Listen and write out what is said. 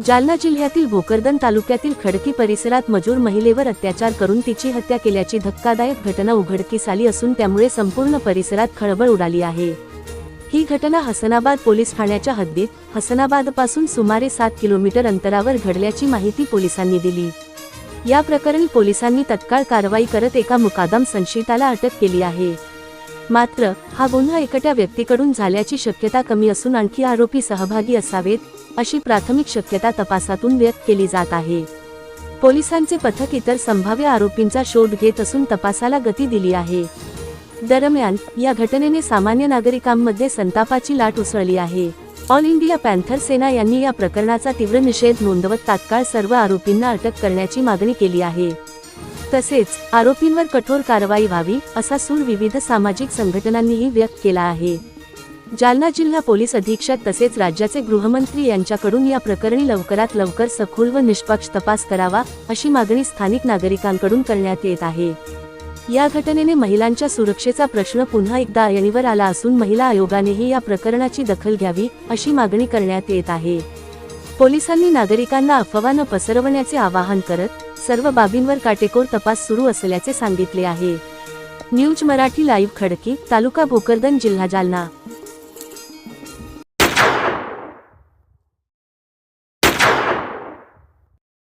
जालना जिल्ह्यातील भोकरदन तालुक्यातील खडकी परिसरात मजूर महिलेवर अत्याचार करून तिची हत्या केल्याची धक्कादायक घटना उघडकीस आली असून त्यामुळे संपूर्ण परिसरात खळबळ उडाली आहे। ही घटना हसनाबाद पोलीस ठाण्याच्या हद्दीत हसनाबादपासून सुमारे 7 किलोमीटर अंतरावर घडल्याची माहिती पोलिसांनी दिली। या प्रकरणी पोलिसांनी तत्काळ कारवाई करत एका मुकादम संशयिताला अटक केली आहे। मात्र हा गुन्हा एकट्या व्यक्तीकडून झाल्याची शक्यता कमी असून आणखी आरोपी सहभागी असावेत अशी प्राथमिक शक्यता तपासातून व्यक्त केली जात आहे। पोलिसांचे पथक इतर संभाव्य आरोपींचा शोध घेत असून तपासाला गती दिली आहे। दरम्यान या घटनेने सामान्य नागरिकांमध्ये संतापाची लाट उसळली आहे। ऑल इंडिया पॅन्थर सेना यांनी या प्रकरणाचा तीव्र निषेध नोंदवत तात्काळ सर्व आरोपींना अटक करण्याची मागणी केली आहे। तसेच आरोपींवर कठोर कारवाई व्हावी असा सूर विविध सामाजिक संघटनांनीही व्यक्त केला आहे। जालना जिल्हा पोलीस अधीक्षक तसेच राज्याचे गृहमंत्री यांच्याकडून या प्रकरणी लवकरात लवकर सखोल व निष्पक्ष तपास करावा अशी मागणी स्थानिक नागरिकांकडून करण्यात येत आहे। या घटनेने महिलांच्या सुरक्षेचा प्रश्न पुन्हा एकदा ऐरणीवर आला असून महिला आयोगानेही या प्रकरणाची दखल घ्यावी अशी मागणी करण्यात येत आहे। पोलिसांनी नागरिकांना अफवा न पसरवण्याचे आवाहन करत सर्व बाबींवर काटेकोर तपास सुरू असल्याचे सांगितले आहे। न्यूज मराठी लाईव्ह खडकी, तालुका भोकरदन, जिल्हा जालना।